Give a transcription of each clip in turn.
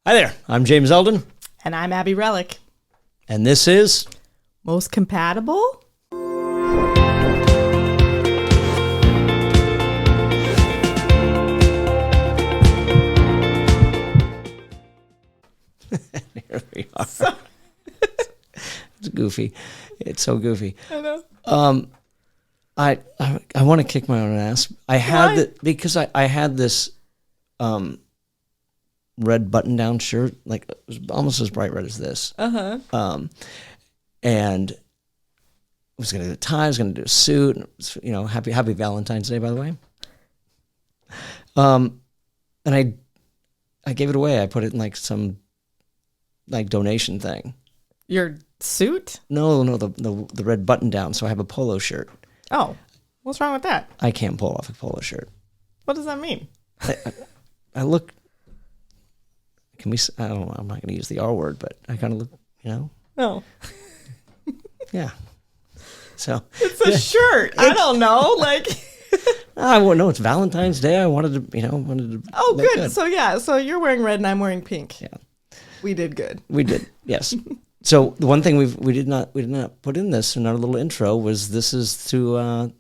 Hi there, I'm James Eldon. And I'm Abby Relic. And this is... Most Compatible? Here we are. It's goofy. It's so goofy. I know. I want to kick my own ass. I had because I had this red button-down shirt, like it was almost as bright red as this. And I was gonna do a tie, I was gonna do a suit, and it was, happy Valentine's Day, by the way. And I gave it away. I put it in like some donation thing. Your suit? No, the red button-down. So I have a polo shirt. Oh, what's wrong with that? I can't pull off a polo shirt. What does that mean? I look. I don't know. I'm not going to use the R word, but I kind of look. Oh, Yeah. So it's a shirt. I don't know. No, it's Valentine's Day. I wanted to. Oh, make good. So so you're wearing red and I'm wearing pink. Yeah. We did good. We did. Yes. So the one thing we did not put in this in our little intro was this is to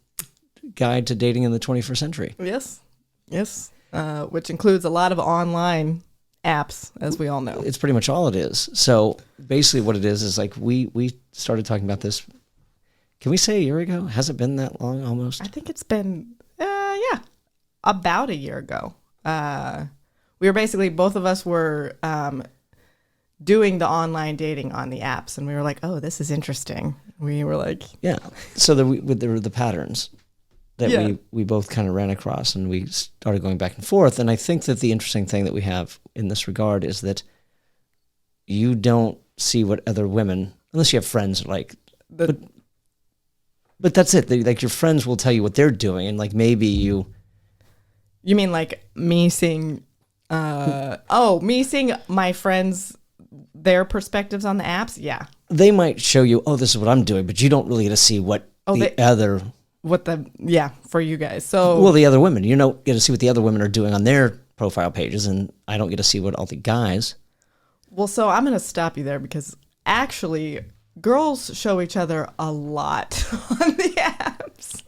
guide to dating in the 21st century. Yes. Which includes a lot of online apps, as we all know. It's pretty much all it is. So basically what it is like we started talking about this, can we say a year ago? Has it been that long almost? I think it's been, about a year ago. We were basically, both of us were doing the online dating on the apps, and we were like, oh, this is interesting. We were like... Yeah. So there were the patterns that we both kind of ran across, and we started going back and forth. And I think that the interesting thing that we have in this regard is that you don't see what other women, unless you have friends like, but that's it. Like your friends will tell you what they're doing, and like maybe you. You mean like me seeing, me seeing my friends, their perspectives on the apps? Yeah. They might show you, oh, this is what I'm doing, but you don't really get to see what for you guys. So the other women, you don't get to see what the other women are doing on their profile pages, and I don't get to see what all the guys. Well, so I'm going to stop you there because actually girls show each other a lot on the apps.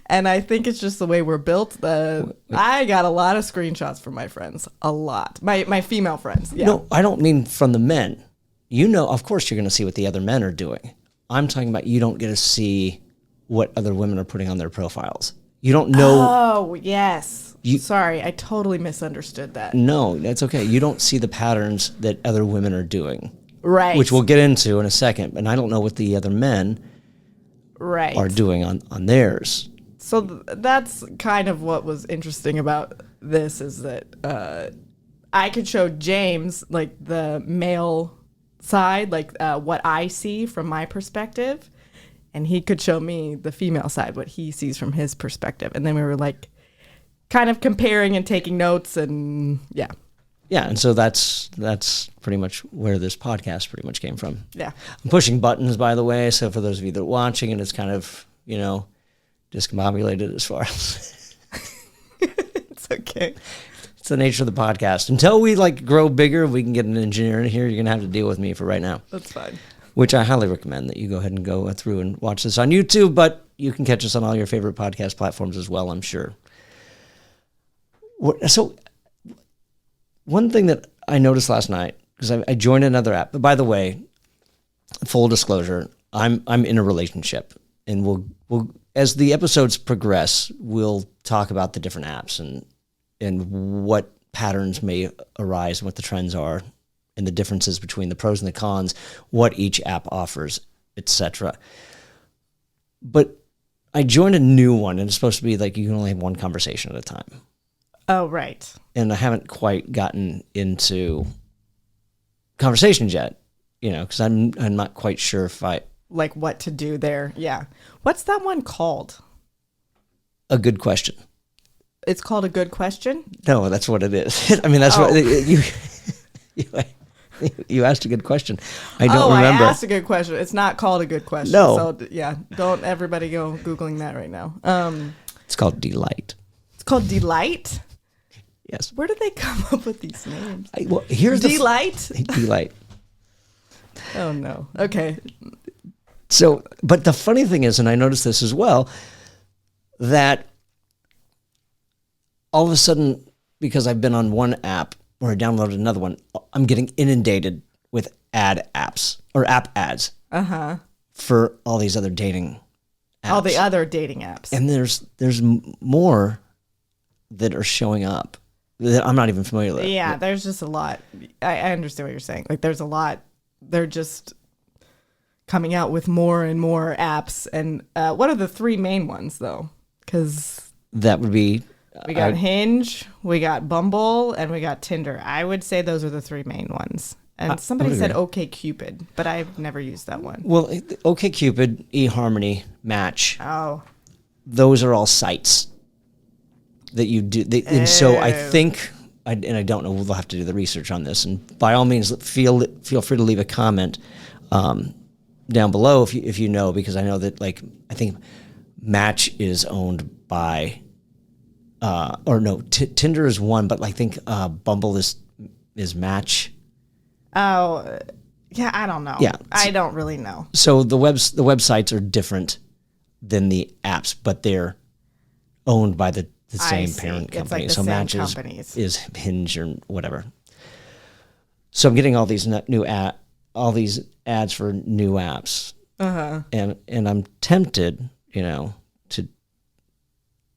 And I think it's just the way we're built. I got a lot of screenshots from my friends. A lot. My female friends. Yeah. No, I don't mean from the men. Of course you're going to see what the other men are doing. I'm talking about you don't get to see what other women are putting on their profiles. You don't know. Oh, yes. Sorry, I totally misunderstood that. No, that's okay. You don't see the patterns that other women are doing. Right. Which we'll get into in a second. And I don't know what the other men are doing on theirs. So that's kind of what was interesting about this is that I could show James like the male side, like what I see from my perspective, and he could show me the female side, what he sees from his perspective. And then we were like kind of comparing and taking notes, and yeah. Yeah, and so that's pretty much where this podcast pretty much came from. Yeah. I'm pushing buttons, by the way, so for those of you that are watching, and it's kind of, discombobulated as far as... It's okay. It's the nature of the podcast. Until we grow bigger, we can get an engineer in here, you're going to have to deal with me for right now. That's fine. Which I highly recommend that you go ahead and go through and watch this on YouTube, but you can catch us on all your favorite podcast platforms as well, I'm sure. So... One thing that I noticed last night, because I joined another app, but by the way, full disclosure, I'm in a relationship, and we'll as the episodes progress, we'll talk about the different apps and what patterns may arise and what the trends are and the differences between the pros and the cons, what each app offers, etc. But I joined a new one, and it's supposed to be like you can only have one conversation at a time. Oh, right. And I haven't quite gotten into conversations yet, because I'm not quite sure if I... Like what to do there. Yeah. What's that one called? A Good Question. It's called A Good Question? No, that's what it is. I mean, that's what... You asked a good question. I don't remember. I asked a good question. It's not called A Good Question. No. So, yeah, don't everybody go Googling that right now. It's called Delight. It's called Delight? Yes. Where did they come up with these names? Well, here's the D-Light? D-Light. Oh, no. Okay. So, but the funny thing is, and I noticed this as well, that all of a sudden, because I've been on one app or I downloaded another one, I'm getting inundated with ad apps or app ads for all these other dating apps. All the other dating apps. And there's more that are showing up that I'm not even familiar with. Yeah, there's just a lot. I understand what you're saying. Like, there's a lot. They're just coming out with more and more apps. And what are the three main ones, though? Because that would be... we got Hinge, we got Bumble, and we got Tinder. I would say those are the three main ones. And somebody said OkCupid, but I've never used that one. Well, OkCupid, eHarmony, Match, Oh. those are all sites that you do. And so I think, and I don't know, we'll have to do the research on this. And by all means, feel free to leave a comment down below if you know, because I know that, like, I think Match is owned by... or no, Tinder is one, but I think Bumble is Match. Oh, yeah, I don't know. Yeah. I don't really know. So the websites are different than the apps, but they're owned by the same see. parent It's company. like the So same Match companies. is Hinge or whatever. So I'm getting all these all these ads for new apps, and I'm tempted, to.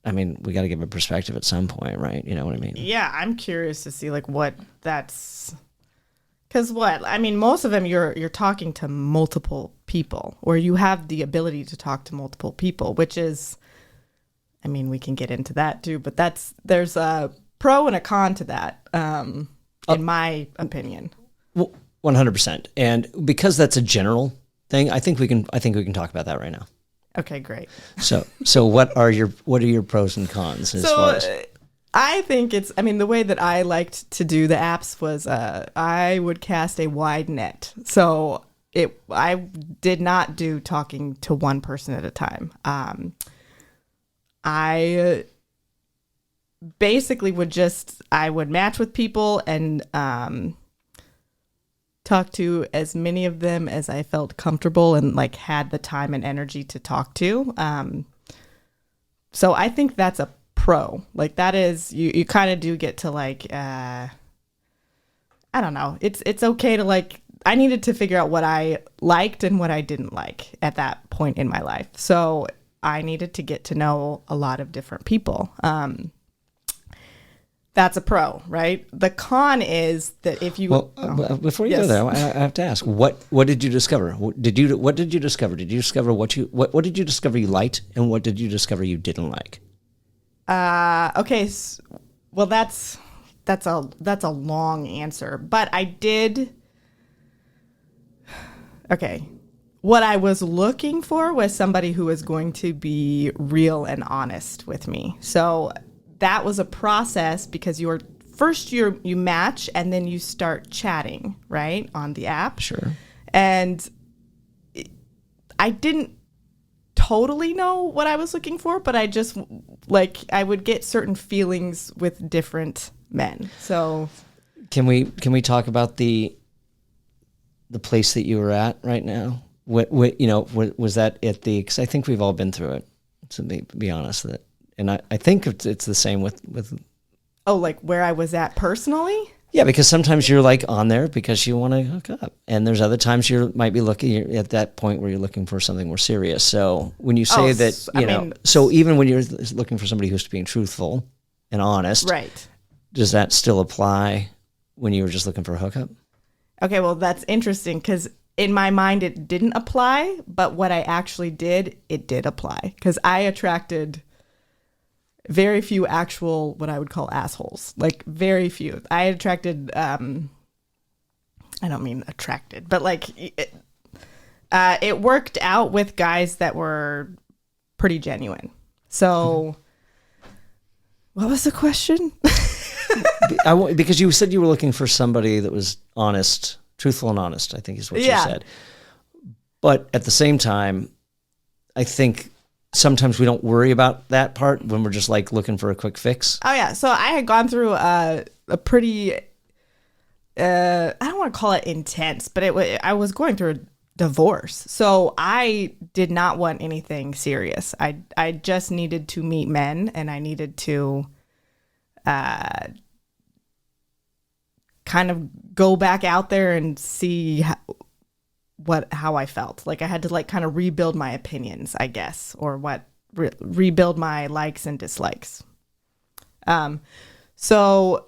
I mean, we got to give a perspective at some point, right? You know what I mean? Yeah, I'm curious to see like what that's, because what I mean, most of them you're talking to multiple people, or you have the ability to talk to multiple people, which is, I mean, we can get into that too, but there's a pro and a con to that, in my opinion. Well, 100%, and because that's a general thing, I think we can talk about that right now. Okay, great. So what are your pros and cons as far as? I think the way that I liked to do the apps was I would cast a wide net. So I did not do talking to one person at a time. I basically I would match with people and talk to as many of them as I felt comfortable and like had the time and energy to talk to. So I think that's a pro. Like that is, you kind of do get to like, I don't know. It's okay to like, I needed to figure out what I liked and what I didn't like at that point in my life. So I needed to get to know a lot of different people. That's a pro, right? The con is that if you before you go there, I have to ask, what did you discover? What did you discover? Did you discover what did you discover you liked, and what did you discover you didn't like? Okay, well that's a long answer, but I did. Okay, what I was looking for was somebody who was going to be real and honest with me. So that was a process because you match and then you start chatting, right, on the app. Sure. And I didn't totally know what I was looking for, but I just I would get certain feelings with different men. So can we talk about the place that you were at right now? What was that at the? Because I think we've all been through it. To be honest, and I think it's the same with. Oh, like where I was at personally? Yeah, because sometimes you're like on there because you want to hook up, and there's other times you might be looking at that point where you're looking for something more serious. So when you say so even when you're looking for somebody who's being truthful and honest, right? Does that still apply when you were just looking for a hookup? Okay, well that's interesting because in my mind it didn't apply, but what I actually did, it did apply because I attracted very few actual, what I would call assholes, like very few. I attracted, I don't mean attracted, but like it worked out with guys that were pretty genuine. So what was the question? Because you said you were looking for somebody that was honest, truthful and honest, I think is what you said. But at the same time, I think sometimes we don't worry about that part when we're just like looking for a quick fix. Oh yeah, so I had gone through a pretty I don't want to call it intense, but I was going through a divorce. So I did not want anything serious. I just needed to meet men, and I needed to kind of go back out there and see how I felt. Like I had to like kind of rebuild my opinions, I guess, or rebuild my likes and dislikes. So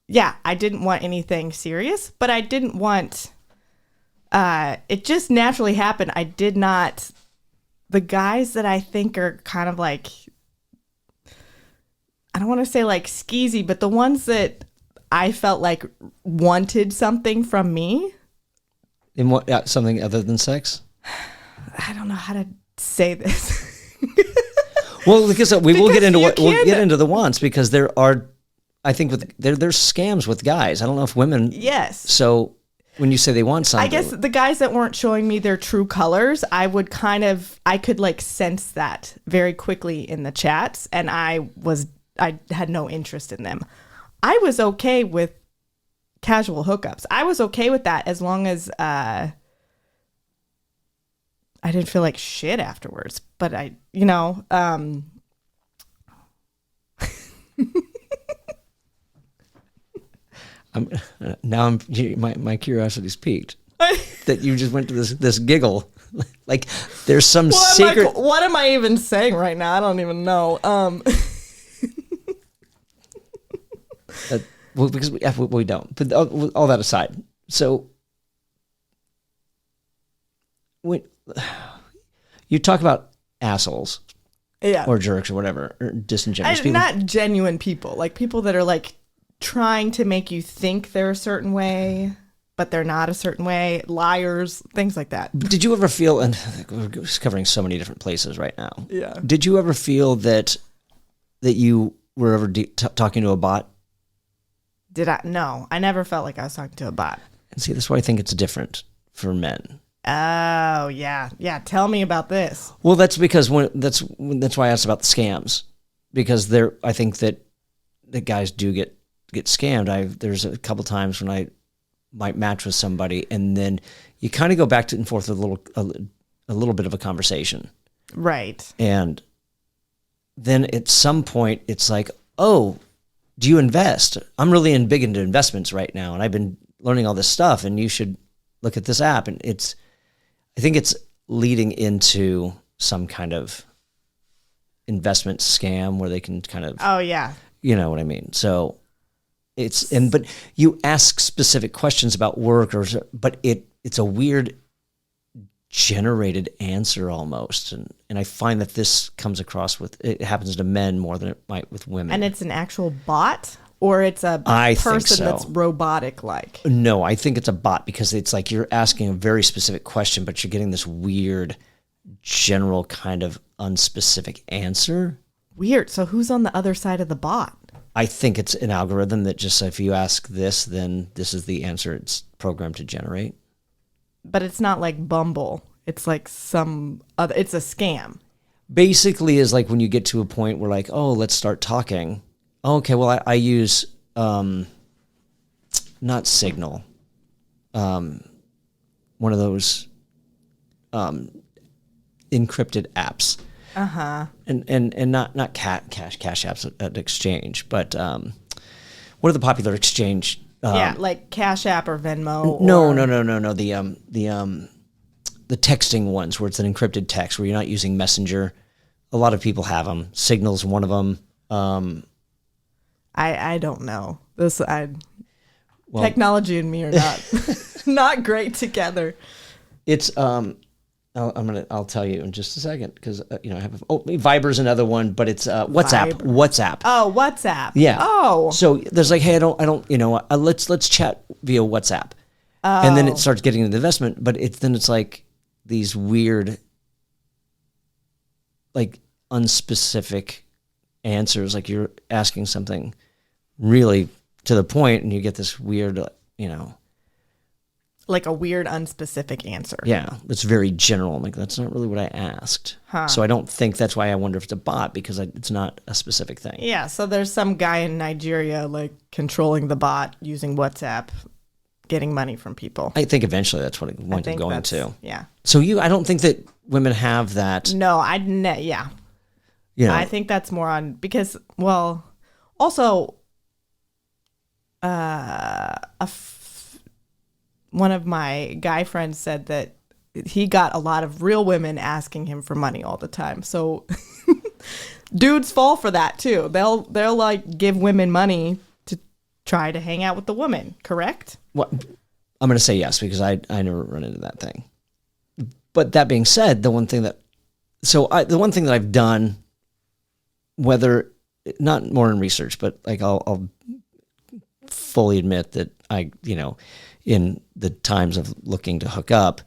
yeah, I didn't want anything serious, but I didn't want, it just naturally happened. I did not, the guys that I think are kind of like, I don't want to say like skeezy, but the ones that I felt like wanted something from me. In what, something other than sex? I don't know how to say this. Well, because we will get into we'll get can- into the wants, because there are, I think there's scams with guys. I don't know if women. Yes. So when you say they want something, I guess the guys that weren't showing me their true colors, I could like sense that very quickly in the chats, and I had no interest in them. I was okay with casual hookups. I was okay with that as long as I didn't feel like shit afterwards. But my curiosity's piqued that you just went to this giggle, like there's some secret. What am I even saying right now? I don't even know. Well, because we don't. But all that aside, so when you talk about assholes, Yeah, or jerks or whatever, or disingenuous people, not genuine people, like people that are like trying to make you think they're a certain way, but they're not a certain way, liars, things like that. Did you ever feel, and we're covering so many different places right now. Yeah. Did you ever feel that you were ever talking to a bot? Did I? No, I never felt like I was talking to a bot. And see, that's why I think it's different for men. Oh, yeah. Yeah, tell me about this. Well, that's because that's why I asked about the scams, because I think that guys do get scammed. There's a couple times when I might match with somebody, and then you kind of go back and forth with a little bit of a conversation. Right. And then at some point it's like, oh, do you invest? I'm really big into investments right now, and I've been learning all this stuff, and you should look at this app. And I think it's leading into some kind of investment scam where they can kind of, Oh, yeah. you know what I mean? So but you ask specific questions about work, but it's a weird generated answer almost. And I find that this comes across it happens to men more than it might with women. And it's an actual bot, or it's a I think person so. that's robotic like? No, I think it's a bot, because it's like you're asking a very specific question, but you're getting this weird, general kind of unspecific answer. Weird. So who's on the other side of the bot? I think it's an algorithm that just, if you ask this, then this is the answer it's programmed to generate. But it's not like Bumble. It's like some other, it's a scam. Basically is like when you get to a point where like, oh, let's start talking. Okay, well, I use, not Signal, one of those encrypted apps. Uh-huh. And not cash apps at Exchange, but what are the popular exchange? Yeah, like Cash App or Venmo. No. or- The texting ones where it's an encrypted text where you're not using Messenger. A lot of people have them. Signal's one of them. I don't know. Technology and me are not great together. It's I'll tell you in just a second, because I have Viber's another one, but it's WhatsApp. Viber. WhatsApp. Oh, WhatsApp. Yeah. Oh. So there's like, hey, I don't, let's chat via WhatsApp, and then it starts getting into the investment, but it's like these weird, like unspecific answers, like you're asking something really to the point, and you get this weird, like a weird, unspecific answer. Yeah, it's very general. I'm like, that's not really what I asked. Huh. So I don't think that's why I wonder if it's a bot, because it's not a specific thing. Yeah, so there's some guy in Nigeria like controlling the bot using WhatsApp, getting money from people. I think eventually that's what it I winds up think going that's- to. Yeah. So I don't think that women have that. No, yeah. You know, I think that's more on because, well, also, one of my guy friends said that he got a lot of real women asking him for money all the time. So dudes fall for that too. They'll like give women money to try to hang out with the woman. Correct? what, I'm going to say yes, because I never run into that thing. But that being said, the one thing that I've done, whether not more in research, but like I'll fully admit that in the times of looking to hook up,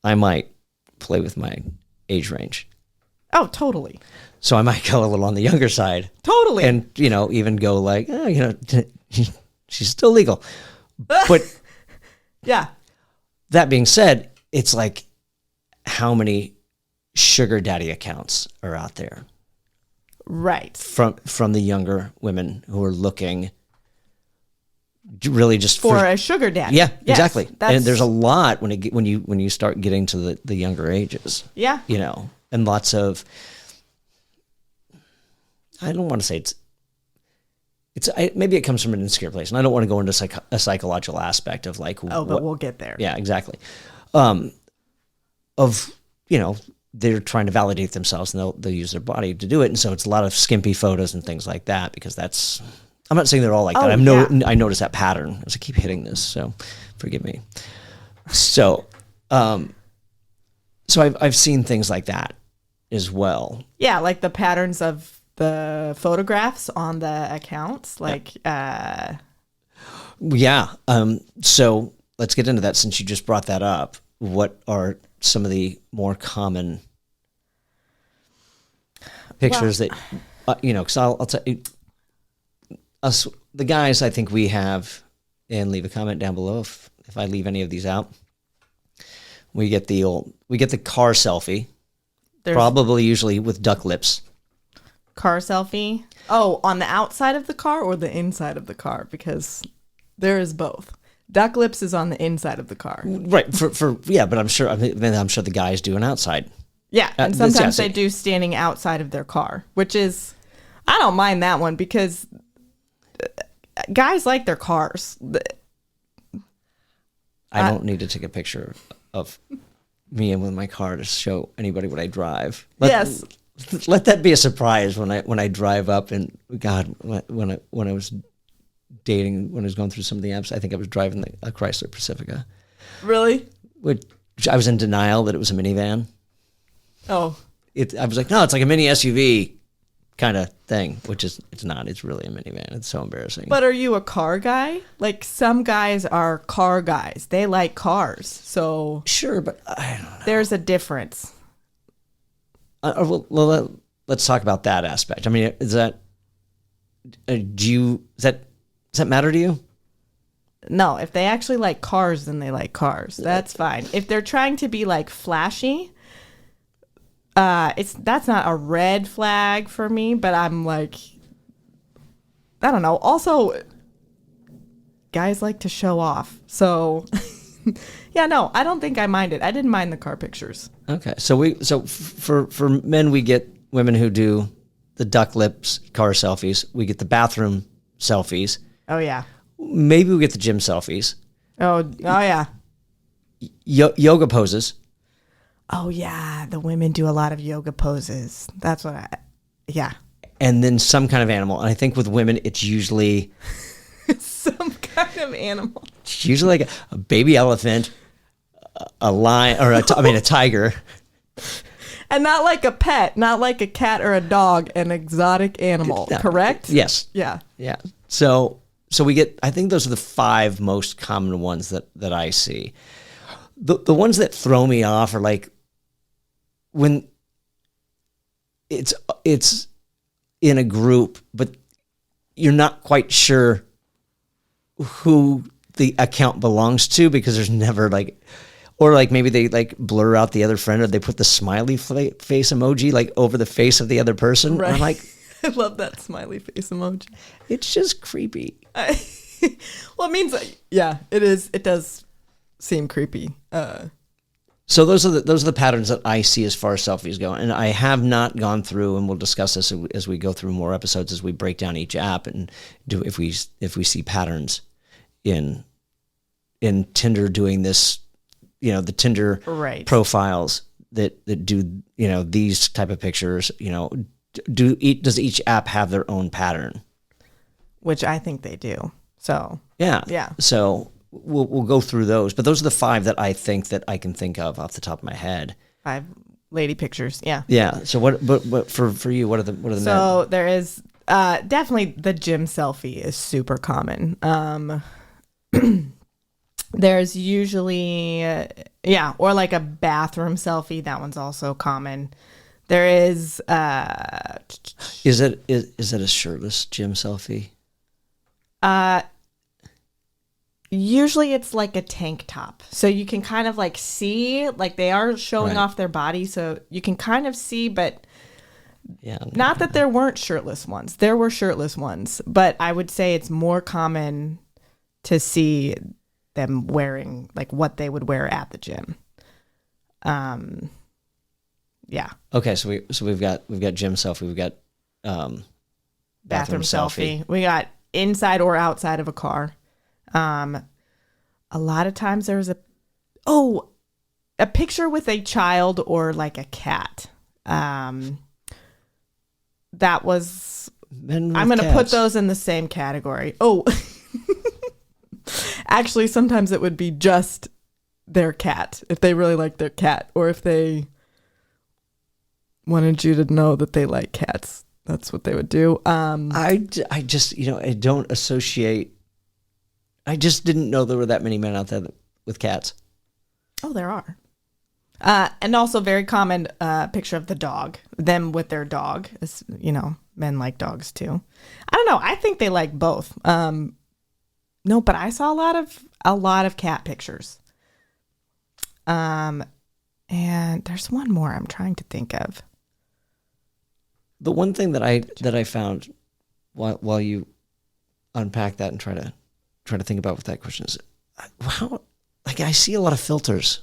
I might play with my age range. Oh, totally. So I might go a little on the younger side. Totally. And, even go like, she's still legal. But yeah. that being said, it's like, how many sugar daddy accounts are out there Right. from the younger women who are looking really just For a sugar daddy. yeah, Yes, exactly. that's- And there's a lot when you start getting to the younger ages, Yeah. and lots of, I don't want to say maybe it comes from an insecure place, and I don't want to go into a psychological aspect of like, Oh, but we'll get there. yeah, exactly. They're trying to validate themselves, and they'll use their body to do it. And so it's a lot of skimpy photos and things like that, because I'm not saying they're all like that. I noticed that pattern as I keep hitting this, so forgive me. So, I've seen things like that as well. Yeah, like the patterns of the photographs on the accounts. Like, Yeah. So let's get into that, since you just brought that up. What are some of the more common pictures that, because I'll tell you, us, the guys, I think we have, and leave a comment down below if I leave any of these out. We get the car selfie, there's probably usually with duck lips. car selfie. Oh, on the outside of the car or the inside of the car? Because there is both. Duck lips is on the inside of the car. Right. But I'm sure the guys do an outside. Yeah, and this- sometimes yeah, they do standing outside of their car, which is, I don't mind that one because guys like their cars. I don't need to take a picture of me and with my car to show anybody what I drive. Yes. Let that be a surprise when I drive up, and God, when I was dating, when I was going through some of the apps, I think I was driving a Chrysler Pacifica, Really? which I was in denial that it was a minivan. Oh, I was like, no, it's like a mini SUV kind of thing, which it's not. It's really a minivan. It's so embarrassing. but are you a car guy? Like some guys are car guys. They like cars. So sure, but I don't know. there's a difference. Let's talk about that aspect. I mean, does that matter to you? No, if they actually like cars, then they like cars. That's fine. If they're trying to be like flashy, that's not a red flag for me, but I'm like, I don't know. Also, guys like to show off. So yeah, no, I don't think I mind it. I didn't mind the car pictures. Okay, for men, we get women who do the duck lips car selfies. We get the bathroom selfies. Oh yeah. Maybe we get the gym selfies. Oh yeah. Yoga poses. Oh yeah. The women do a lot of yoga poses. That's what yeah. And then some kind of animal. And I think with women, it's usually Some kind of animal. like a baby elephant, a lion, or a tiger. And not like a pet, not like a cat or a dog, an exotic animal, No. correct? Yes. Yeah. Yeah. So we get, I think those are the 5 most common ones that I see. The ones that throw me off are like when it's in a group, but you're not quite sure who the account belongs to, because there's never like, or like maybe they like blur out the other friend, or they put the smiley face emoji like over the face of the other person. Right. I'm like, I love that smiley face emoji. it's just creepy. Well, it means, yeah, it is. It does seem creepy. So those are the patterns that I see as far as selfies go, and I have not gone through, and we'll discuss this as we go through more episodes, as we break down each app and do if we see patterns in Tinder doing this, the Tinder Right. profiles that do these type of pictures, does each app have their own pattern? Which I think they do. So Yeah. So we'll go through those, but those are the 5 that I think that I can think of off the top of my head. 5 lady pictures. Yeah. Yeah. So but for you, what are the men? So there is definitely the gym selfie is super common. There's usually or like a bathroom selfie. That one's also common. There is Is it a shirtless gym selfie? usually it's like a tank top. So you can kind of like see, like they are showing Right. off their body, so you can kind of see, but Yeah. not that there weren't shirtless ones. There were shirtless ones, but I would say it's more common to see them wearing like what they would wear at the gym. Yeah. Okay. So we've got gym selfie. We've got Bathroom selfie. We got inside or outside of a car. A lot of times there's a picture with a child or like a cat. That was, Men with I'm going to put cats. those in the same category. Oh, actually, sometimes it would be just their cat if they really like their cat, or if they wanted you to know that they like cats. That's what they would do. I just I don't associate. I just didn't know there were that many men out there with cats. Oh, there are. And also very common picture of the dog, them with their dog. Men like dogs too. I don't know. I think they like both. No, but I saw a lot of cat pictures. And there's one more I'm trying to think of. The one thing that I found while you unpack that and try to think about what that question is, how like I see a lot of filters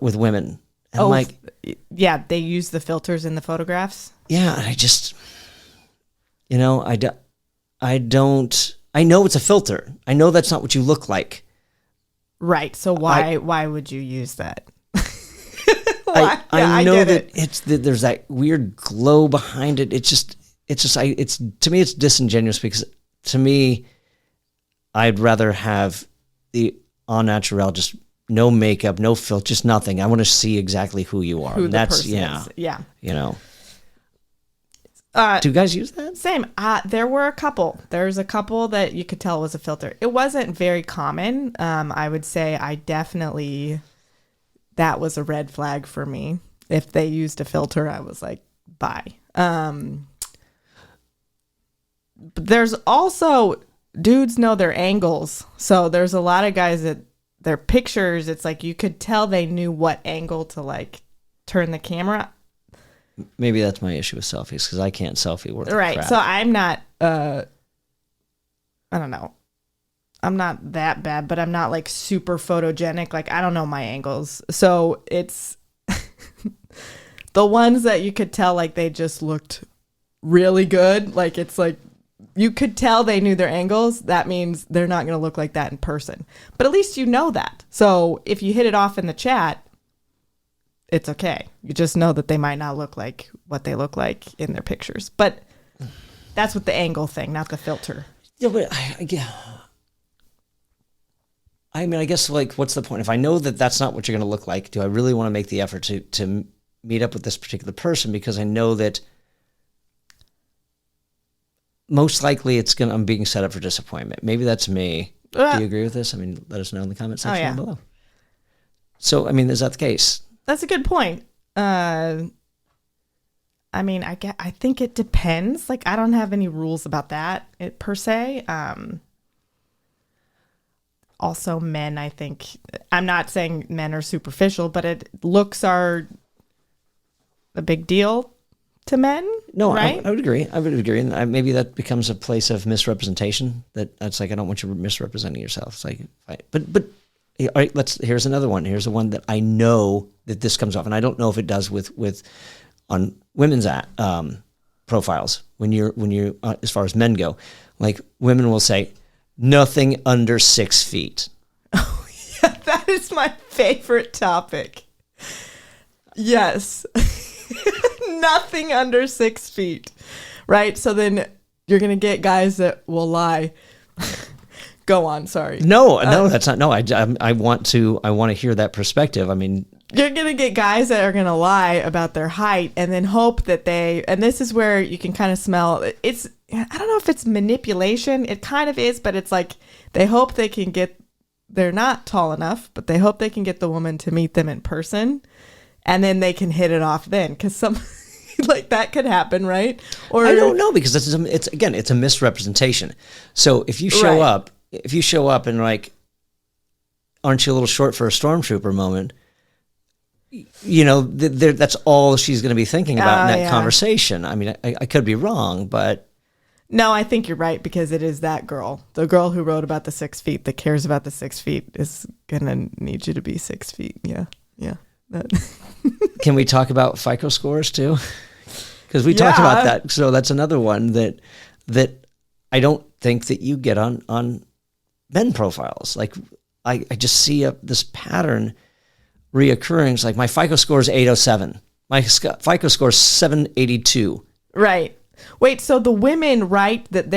with women. And I'm like, yeah, they use the filters in the photographs. yeah, and I just, I don't, I know it's a filter. I know that's not what you look like. Right. So why would you use that? I know get that it. there's that weird glow behind it. It's to me, it's disingenuous, because to me, I'd rather have the au naturel, just no makeup, no filter, just nothing. I want to see exactly who you are. Who And the that's, person yeah, is. Yeah. Do you guys use that? Same. There were a couple. There's a couple that you could tell was a filter. It wasn't very common. I would say that was a red flag for me. If they used a filter, I was like, bye. But there's also, dudes know their angles. So there's a lot of guys that their pictures, it's like you could tell they knew what angle to like turn the camera. Maybe that's my issue with selfies, because I can't selfie worth a Right. crap. So I'm not, I don't know. I'm not that bad, but I'm not like super photogenic. Like I don't know my angles. So it's the ones that you could tell like they just looked really good. Like it's like you could tell they knew their angles. That means they're not going to look like that in person. But at least you know that. So if you hit it off in the chat, it's okay. You just know that they might not look like what they look like in their pictures. But that's with the angle thing, not the filter. Yeah, but I mean, I guess, like, what's the point? If I know that that's not what you're going to look like, do I really want to make the effort to meet up with this particular person, because I know that most likely I'm being set up for disappointment. Maybe that's me. Do you agree with this? I mean, let us know in the comment section yeah. below. So, I mean, is that the case? That's a good point. I mean, I think it depends. Like, I don't have any rules about that per se. also men, I think, I'm not saying men are superficial, but looks are a big deal to men. No, right? I would agree. I would agree. And maybe that becomes a place of misrepresentation. That's like, I don't want you misrepresenting yourself. It's like, but all right, here's another one. Here's the one that I know that this comes off, and I don't know if it does with on women's profiles when you're as far as men go. Like, women will say nothing under 6 feet. Oh yeah, that is my favorite topic. Yes. Nothing under 6 feet. Right? So then you're going to get guys that will lie. Go on, sorry. No, that's not. No, I want to hear that perspective. I mean, you're going to get guys that are going to lie about their height and then hope that and this is where you can kind of smell, I don't know if it's manipulation. It kind of is, but it's like they hope they're not tall enough, but they hope they can get the woman to meet them in person, and then they can hit it off then, because some like that could happen, right? Or I don't know, because it's a misrepresentation. So if you show up and like, aren't you a little short for a stormtrooper moment? You know, that's all she's going to be thinking about in that conversation. I mean, I could be wrong, but no, I think you're right, because it is that girl. The girl who wrote about the 6 feet, that cares about the 6 feet, is going to need you to be 6 feet. Yeah. Yeah. Can we talk about FICO scores too? Because we talked about that. So that's another one that I don't think that you get on men profiles. Like, I just see this pattern reoccurring. It's like, my FICO score is 807. My FICO score is 782. Right. Wait, so the women write that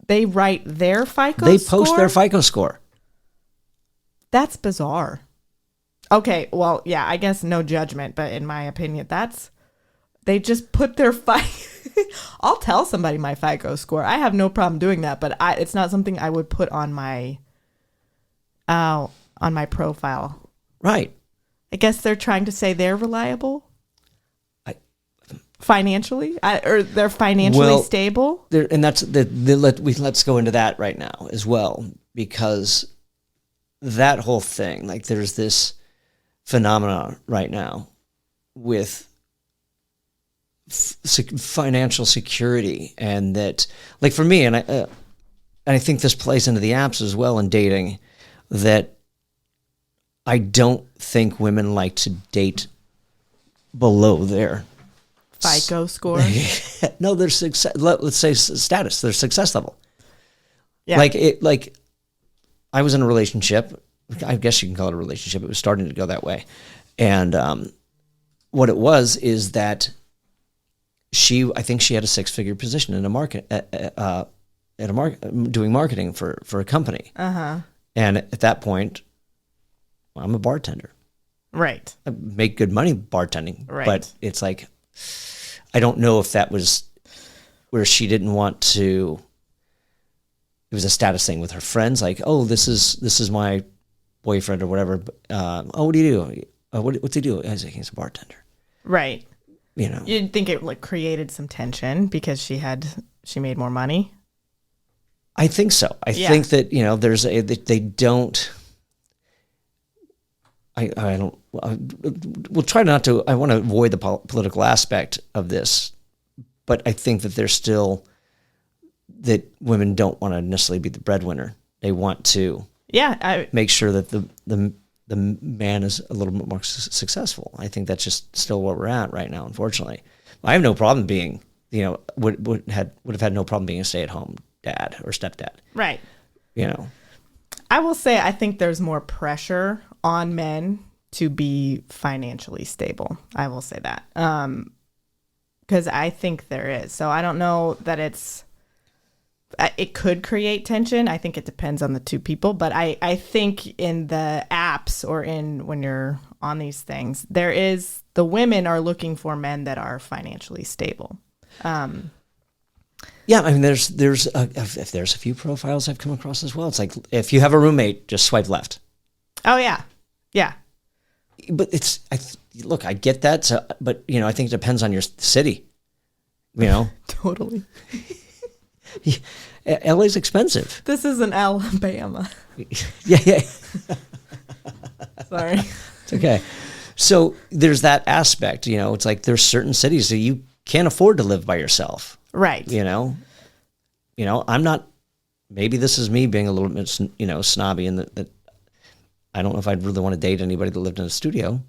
they write their FICO score? They post their FICO score. That's bizarre. Okay, well, yeah, I guess no judgment, but in my opinion, they just put their FICO. I'll tell somebody my FICO score. I have no problem doing that, but it's not something I would put on my profile. Right. I guess they're trying to say they're reliable. Financially, or they're financially stable. And that's let's go into that right now as well, because that whole thing, like, there's this phenomenon right now with financial security, and that, like, for me, and I think this plays into the apps as well in dating, that I don't think women like to date below their FICO score. No, their success. Let's say status, their success level. Yeah. Like I was in a relationship. I guess you can call it a relationship. It was starting to go that way, and what it was is that I think she had a 6-figure position in a market doing marketing for a company. Uh-huh. And at that point, I'm a bartender. Right. I make good money bartending. Right. But it's like, I don't know if that was where she didn't want to. It was a status thing with her friends, like, oh, this is my boyfriend or whatever. Oh, what do you do? What's he do? He's a bartender. Right. You know, you'd think it like created some tension because she made more money. I think so. I think that, you know, they don't. I don't. We'll try not to. I want to avoid the political aspect of this, but I think that there's still that women don't want to necessarily be the breadwinner. They want to make sure that the man is a little bit more successful. I think that's just still where we're at right now. Unfortunately, I have no problem being, you know, would have had no problem being a stay-at-home dad or stepdad. Right. You know, I will say I think there's more pressure on men to be financially stable. I will say that. Because I think there is. So I don't know that it could create tension. I think it depends on the two people. But I think in the apps or when you're on these things, the women are looking for men that are financially stable. Yeah, I mean, there's a few profiles I've come across as well. It's like, if you have a roommate, just swipe left. Oh yeah, yeah. But I get that. So, but you know, I think it depends on your city. You know, Totally. LA's expensive. This is an Alabama. Yeah. Sorry. It's okay. So there's that aspect, it's like there's certain cities that you can't afford to live by yourself, Right. I'm not, maybe this is me being a little bit, snobby and that I don't know if I'd really want to date anybody that lived in a studio.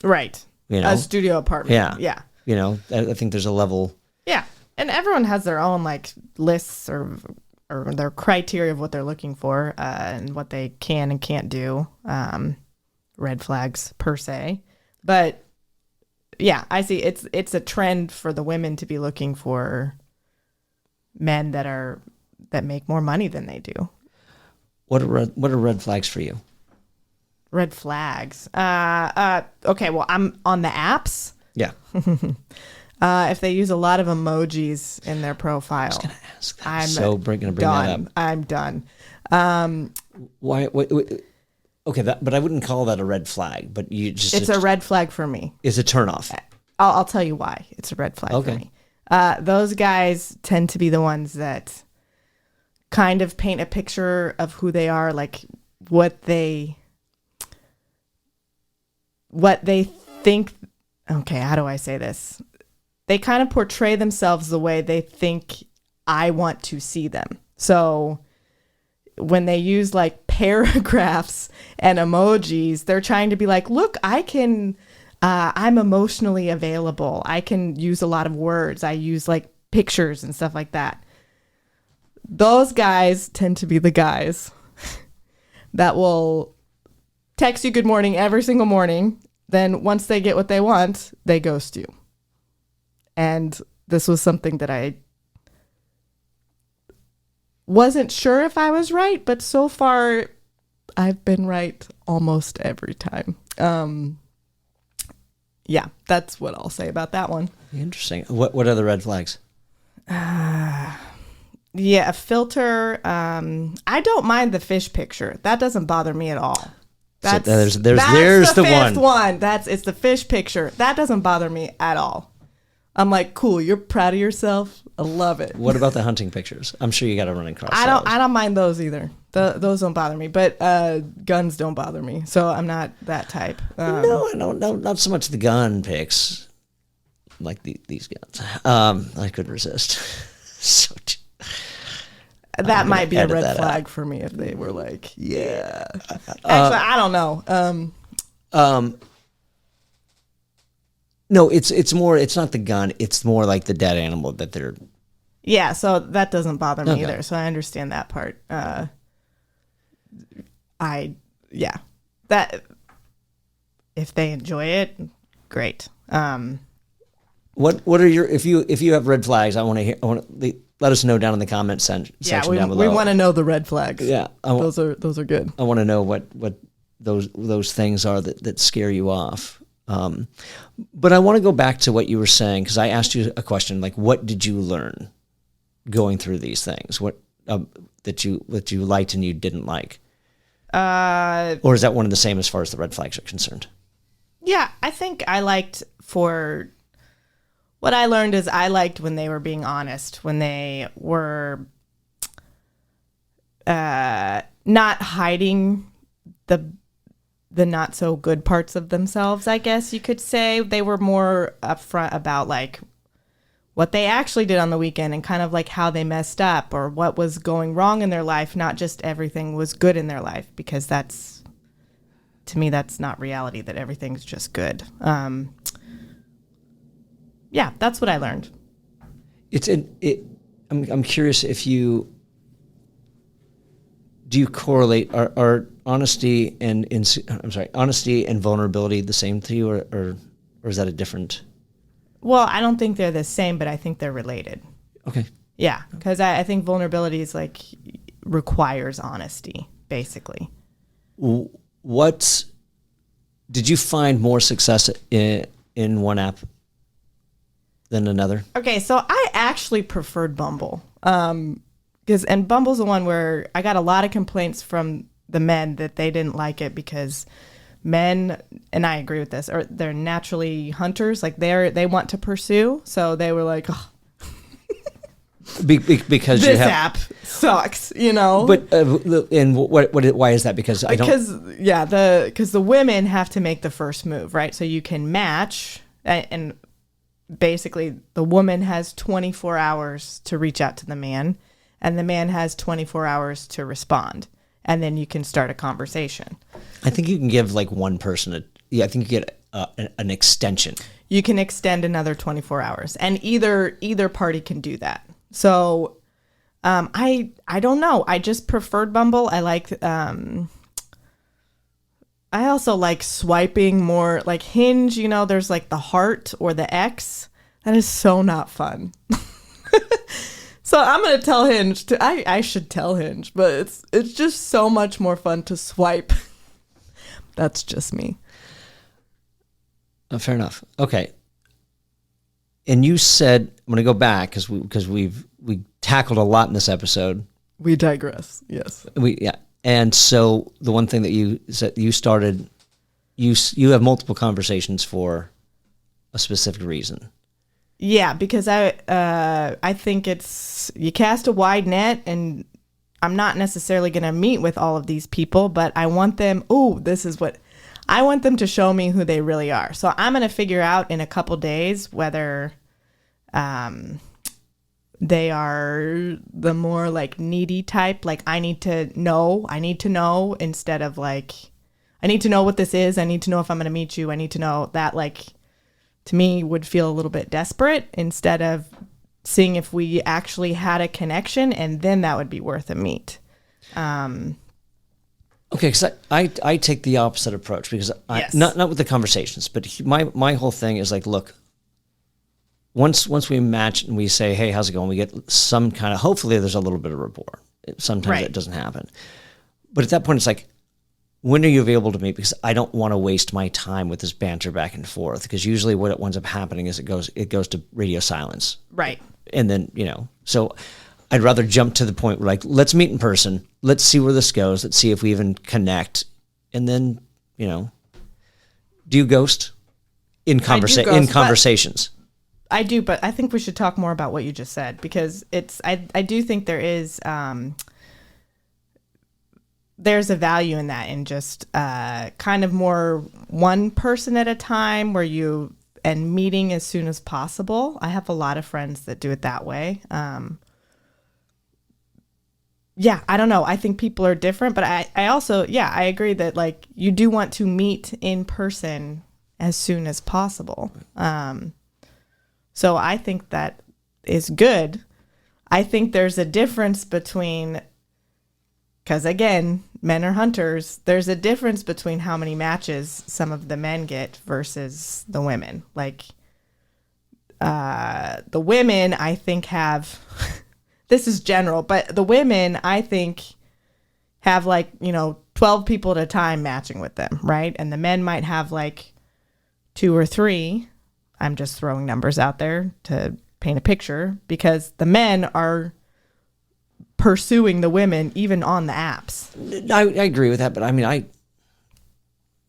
Right. A studio apartment. Yeah. Yeah. I think there's a level. Yeah. And everyone has their own like lists or their criteria of what they're looking for and what they can and can't do. Red flags per se. But yeah, I see it's a trend for the women to be looking for men that make more money than they do. What are red flags for you? Red flags. Okay, well, I'm on the apps. Yeah. If they use a lot of emojis in their profile. I was going to ask that. I'm so going to bring that up. I'm done. Why? Okay, but I wouldn't call that a red flag, but it's a red flag for me. It's a turnoff. I'll tell you why it's a red flag for me. Those guys tend to be the ones that kind of paint a picture of who they are, like what they think. Okay, how do I say this? They kind of portray themselves the way they think I want to see them. So when they use like paragraphs and emojis, they're trying to be like, look, I'm emotionally available. I can use a lot of words. I use like pictures and stuff like that. Those guys tend to be the guys that will text you good morning every single morning. Then once they get what they want, they ghost you. And this was something that I wasn't sure if I was right, but so far I've been right almost every time. Yeah, that's what I'll say about that one. Interesting. What are the red flags? Yeah, a filter. I don't mind the fish picture. That doesn't bother me at all. That's there's the fifth one. It's the fish picture. That doesn't bother me at all. I'm like, cool, you're proud of yourself. I love it. What about the hunting pictures? I'm sure you got to run across I don't mind those either. Those don't bother me, but guns don't bother me. So I'm not that type. No, I don't. No, not so much the gun pics, like these guns. I could resist. So that might be a red flag for me if they were like, yeah. Actually, I don't know. No, it's more. It's not the gun. It's more like the dead animal that they're. Yeah, so that doesn't bother me either. So I understand that part. That if they enjoy it, great. What are your if you have red flags? I want to hear. Let us know down in the comments section down below. We want to know the red flags. Yeah, those are good. I want to know what those things are that scare you off. But I want to go back to what you were saying, because I asked you a question like, what did you learn going through these things? What that you liked and you didn't like? Or is that one of the same as far as the red flags are concerned? Yeah, I think what I learned is I liked when they were being honest, when they were not hiding the not so good parts of themselves, I guess you could say. They were more upfront about like what they actually did on the weekend and kind of like how they messed up or what was going wrong in their life, not just everything was good in their life, because to me, that's not reality, that everything's just good. Yeah, that's what I learned. I'm curious if do you correlate our honesty and honesty and vulnerability the same to you, or is that a different? Well, I don't think they're the same, but I think they're related. Okay. Yeah, because I think vulnerability is like requires honesty, basically. What did you find more success in one app than another? Okay, so I actually preferred Bumble. And Bumble's the one where I got a lot of complaints from the men that they didn't like it because men, and I agree with this, they're naturally hunters. Like they want to pursue. So they were like, oh. Because this you have, app sucks, you know. but and why is that? Because I don't. Because the women have to make the first move, right? So you can match, and basically the woman has 24 hours to reach out to the man, and the man has 24 hours to respond, and then you can start a conversation. I think you can give like one person I think you get an extension. You can extend another 24 hours, and either party can do that. So I don't know. I just preferred Bumble. I also like swiping more, like Hinge, you know, there's like the heart or the X. That is so not fun. So I'm going to tell Hinge I should tell Hinge, but it's just so much more fun to swipe. That's just me. Fair enough. Okay. And you said, I'm going to go back because we tackled a lot in this episode. We digress. Yes. And so the one thing that you said, you started, you have multiple conversations for a specific reason. Yeah, because I think you cast a wide net, and I'm not necessarily going to meet with all of these people, but I want them. I want them to show me who they really are. So I'm going to figure out in a couple days whether they are the more like needy type. Like I need to know instead of like, I need to know what this is. I need to know if I'm going to meet you. I need to know that, like, to me would feel a little bit desperate instead of seeing if we actually had a connection, and then that would be worth a meet. Okay, because I take the opposite approach because Yes. not with the conversations, but my whole thing is like, look, once we match and we say, hey, how's it going? We get some kind of, hopefully there's a little bit of rapport. Sometimes Right. it doesn't happen. But at that point, it's like, when are you available to meet? Because I don't want to waste my time with this banter back and forth. Because usually what ends up happening is it goes to radio silence. Right. And then, so I'd rather jump to the point where, like, let's meet in person. Let's see where this goes. Let's see if we even connect. And then, do you ghost in conversations? I do, but I think we should talk more about what you just said, because I do think there is there's a value in that, in just kind of more one person at a time and meeting as soon as possible. I have a lot of friends that do it that way. Yeah, I don't know. I think people are different, but I also, I agree that, like, you do want to meet in person as soon as possible. So I think that is good. I think there's a difference between, because again, men are hunters, there's a difference between how many matches some of the men get versus the women. Like, the women, I think, have, this is general, but the women, I think, have, like, 12 people at a time matching with them, right? And the men might have, like, 2 or 3. I'm just throwing numbers out there to paint a picture, because the men are pursuing the women even on the apps. I agree with that, but I mean, I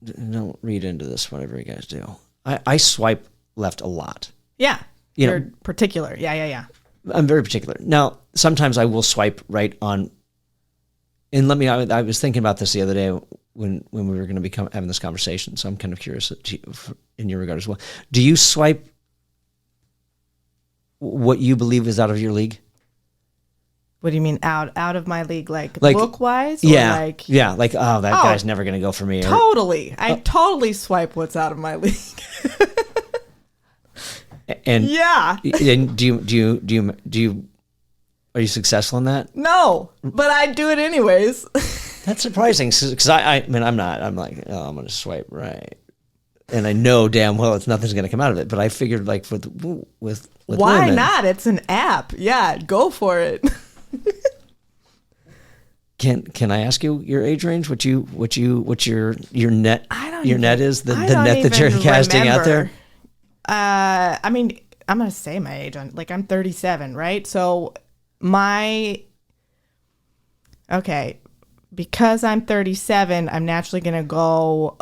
don't read into this, whatever you guys do. I swipe left a lot. Yeah. You're particular. Yeah. I'm very particular. Now, sometimes I will swipe right on, and I was thinking about this the other day when we were going to be having this conversation, so I'm kind of curious in your regard as well. Do you swipe what you believe is out of your league? What do you mean out of my league, like look wise? Yeah, like, that guy's never going to go for me. Totally. I totally swipe what's out of my league. And yeah. And are you successful in that? No, but I do it anyways. That's surprising, because I mean, I'm not. I'm like, oh, I'm going to swipe right, and I know damn well nothing's going to come out of it. But I figured, like, with why women, not? It's an app. Yeah, go for it. Can I ask you your age range? What's your net? Your net is the net that you're casting out there. I mean, I'm gonna say my age. I'm 37, right? So because I'm 37, I'm naturally gonna go.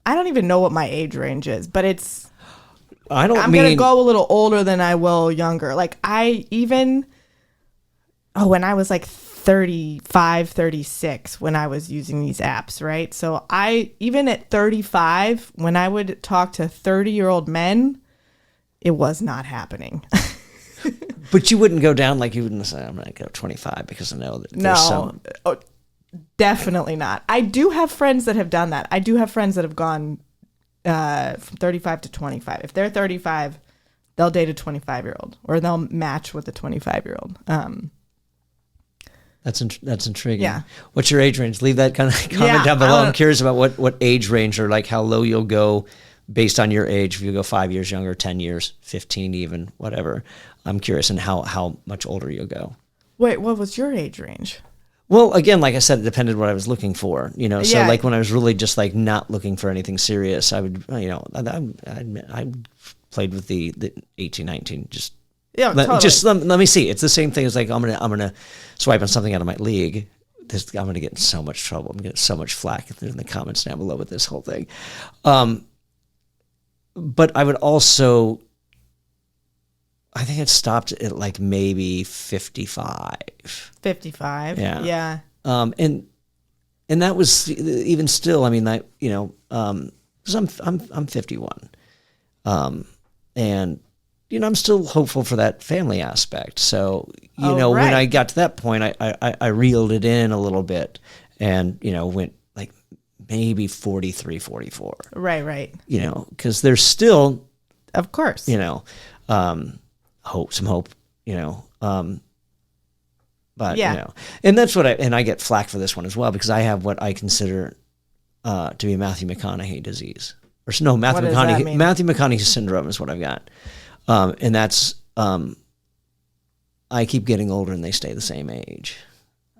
I don't even know what my age range is, but I'm gonna go a little older than I will younger. Like, when I was like 35, 36 when I was using these apps, right? So even at 35, when I would talk to 30-year-old men, it was not happening. But you wouldn't go down like you wouldn't say, I'm going to go 25 because I know that No, there's some. definitely not. I do have friends that have done that. I do have friends that have gone from 35 to 25. If they're 35, they'll date a 25-year-old or they'll match with a 25-year-old. That's intriguing. Yeah. What's your age range? Leave that kind of comment down below. I'm curious about what age range or like how low you'll go based on your age. If you go 5 years younger, 10 years, 15 even, whatever. I'm curious and how much older you'll go. Wait, what was your age range? Well, again, like I said, it depended what I was looking for, you know. So Yeah. like when I was really just like not looking for anything serious, I would, you know, I played with the 18, 19, just Yeah, totally. just let me see. It's the same thing as like I'm gonna swipe on something out of my league. I'm gonna get in so much trouble. I'm gonna get so much flack in the comments down below with this whole thing. But I would also, I think it stopped at like maybe 55. 55. Yeah. Yeah. And that was even still. I mean, because I'm 51, and you know, I'm still hopeful for that family aspect. So you know, right. when I got to that point, I reeled it in a little bit, and you know, went like maybe 43, 44. Right. You know, because there's still, Of course. you know, some hope. You know. But Yeah. you know, and that's what I get flack for this one as well because I have what I consider to be Matthew McConaughey disease, or no, Matthew What does that McConaughey mean? Matthew McConaughey syndrome is what I've got, and that's I keep getting older and they stay the same age.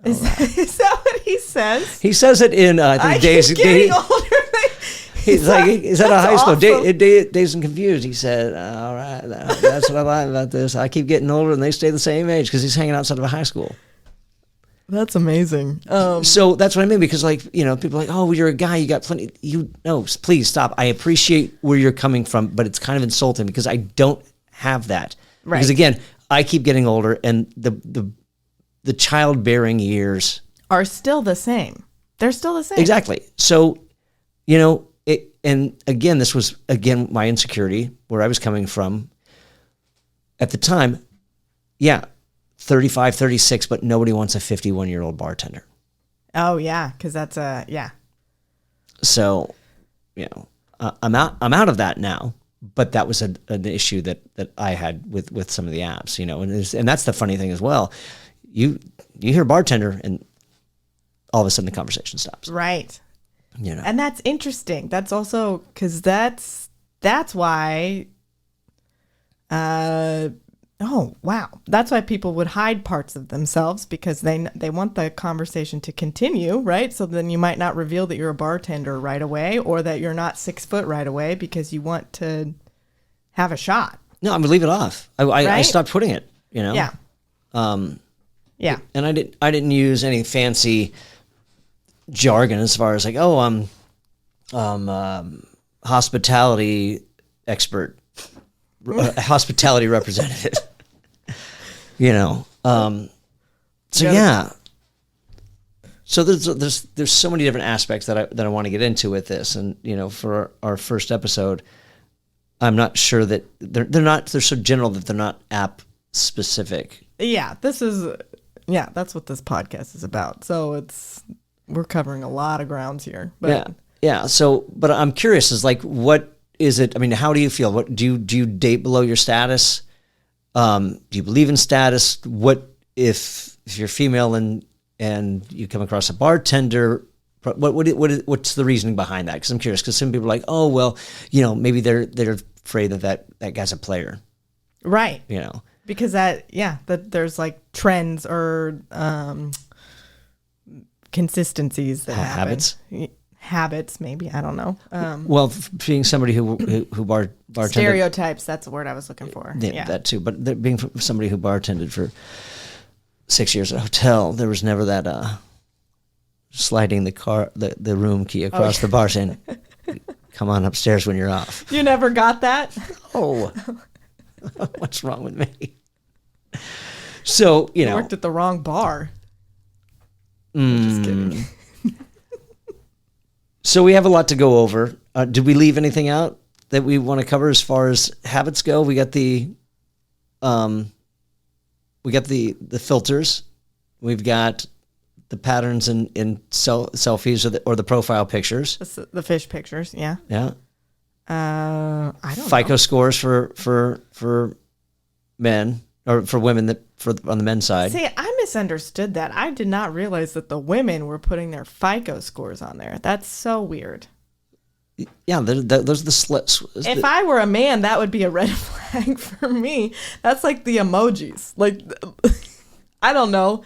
Is that what he says? He says it in I think keep getting older. He's like he's at a high school awesome. Dazed and Confused. He said, "All right, that's what I like about this. I keep getting older and they stay the same age because he's hanging outside of a high school." That's amazing. So that's what I mean because like, you know, people are like, oh, you're a guy, you got plenty. No, please stop. I appreciate where you're coming from, but it's kind of insulting because I don't have that. Right. Because again, I keep getting older and the childbearing years Are still the same. They're still the same. exactly. So, you know, and again, this was my insecurity where I was coming from at the time. Yeah. 35, 36, but nobody wants a 51-year-old bartender. Oh yeah, because that's yeah. So, you know, I'm out of that now. But that was an issue that I had with some of the apps, you know, and that's the funny thing as well. You hear bartender, and all of a sudden the conversation stops. Right. You know, And that's interesting. That's also because that's why. Oh wow, that's why people would hide parts of themselves because they want the conversation to continue, right? So then you might not reveal that you're a bartender right away, or that you're not 6 foot right away because you want to have a shot. no, I'm gonna leave it off. I Right? stopped putting it. You know, Yeah. Yeah. and I didn't use any fancy jargon as far as like, oh, I'm hospitality expert, hospitality representative. You know, so gotta- yeah. So there's so many different aspects that I want to get into with this, and you know, for our first episode, I'm not sure that they're so general that they're not app specific. Yeah. That's what this podcast is about. So we're covering a lot of grounds here. But Yeah. So, but I'm curious, is like, what is it? I mean, how do you feel? What do you date below your status? Do you believe in status? What if you're female and you come across a bartender? What's the reasoning behind that? Because I'm curious. Because some people are like, oh well, you know, maybe they're afraid that guy's a player. right. You know. Because that there's like trends or consistencies that Habits? happen. Habits, maybe, I don't know. Well, being somebody who bartended, Stereotypes, that's the word I was looking for. yeah, that too. But being somebody who bartended for 6 years at a hotel, there was never that sliding the room key across the bar saying, "Come on upstairs when you're off." You never got that? Oh, what's wrong with me? So, you know, Worked at the wrong bar. Just kidding. So we have a lot to go over. Did we leave anything out that we want to cover as far as habits go? We got the filters. We've got the patterns in selfies or the profile pictures. The fish pictures, yeah. Yeah. I don't FICO know. scores for men or for women on the men's side. See, I misunderstood that. I did not realize that the women were putting their FICO scores on there. That's so weird. Yeah, those are the slits. If I were a man, that would be a red flag for me. That's like the emojis. Like, I don't know.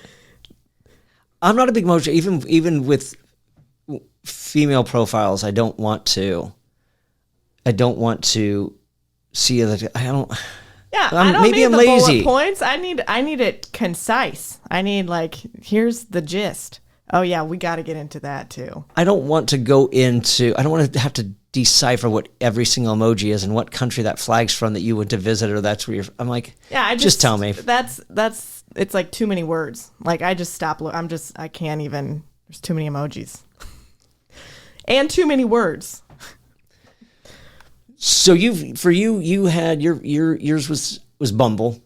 I'm not a big emoji. Even with female profiles, I don't want to see that. I don't. Yeah, I don't maybe need I'm the lazy. bullet points. I need it concise. I need, like, here's the gist. Oh yeah, we got to get into that too. I don't want to go into. I don't want to have to decipher what every single emoji is and what country that flag's from that you went to visit or that's where you're. I'm like, Yeah, I just tell me. That's it's like too many words. Like, I just stop. I can't even. There's too many emojis and too many words. So you had yours was Bumble.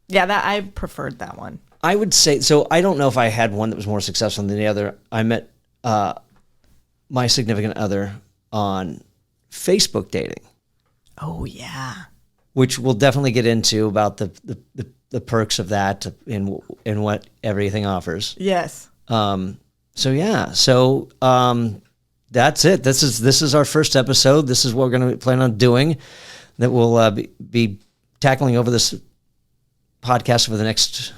Yeah, that I preferred that one. I would say so. I don't know if I had one that was more successful than the other. I met my significant other on Facebook dating, Oh yeah. which we'll definitely get into about the perks of that and what everything offers. Yes. So yeah, that's it. This is our first episode. This is what we're going to plan on doing. That we'll be tackling over this podcast for the next.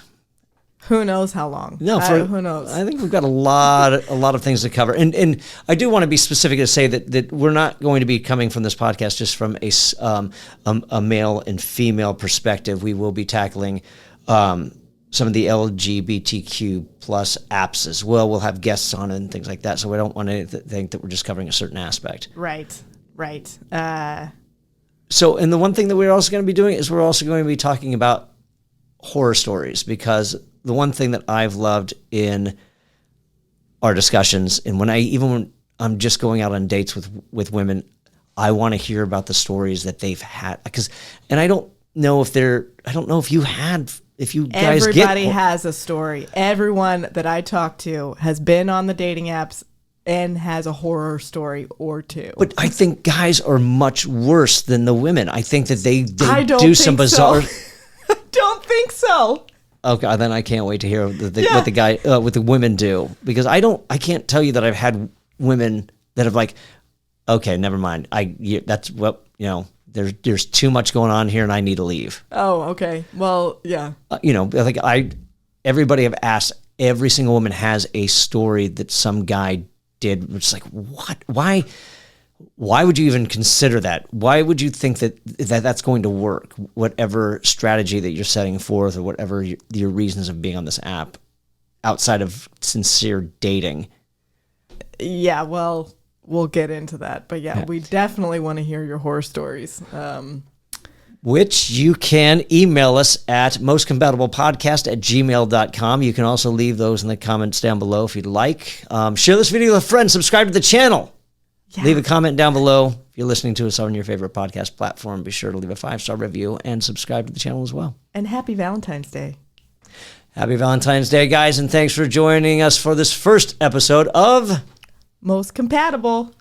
Who knows how long? No, who knows? I think we've got a lot of things to cover, and I do want to be specific to say that we're not going to be coming from this podcast just from a male and female perspective. We will be tackling some of the LGBTQ plus apps as well. We'll have guests on and things like that, so we don't want to think that we're just covering a certain aspect. Right. So, and the one thing that we're also going to be doing is we're also going to be talking about horror stories, because the one thing that I've loved in our discussions, and when I'm just going out on dates with women, I want to hear about the stories that they've had, and I don't know if you guys Everybody has a story. Everyone that I talk to has been on the dating apps and has a horror story or two. But I think guys are much worse than the women. I think that they I don't do some think so. bizarre. I don't think so. Okay, then I can't wait to hear what the women do, because I can't tell you that I've had women that have like, okay, never mind. That's what, there's too much going on here and I need to leave. Oh, okay. Well, yeah. Everybody I've asked, every single woman has a story that some guy did. It's like, what? Why would you even consider that? Why would you think that's going to work? Whatever strategy that you're setting forth, or whatever your reasons of being on this app, outside of sincere dating. Yeah, well, we'll get into that. But yeah, we definitely want to hear your horror stories. Which you can email us at mostcompatiblepodcast@gmail.com. You can also leave those in the comments down below if you'd like. Share this video with a friend. Subscribe to the channel. Yeah. Leave a comment down below. If you're listening to us on your favorite podcast platform, be sure to leave a 5-star review and subscribe to the channel as well. And happy Valentine's Day. Happy Valentine's Day, guys, and thanks for joining us for this first episode of Most Compatible.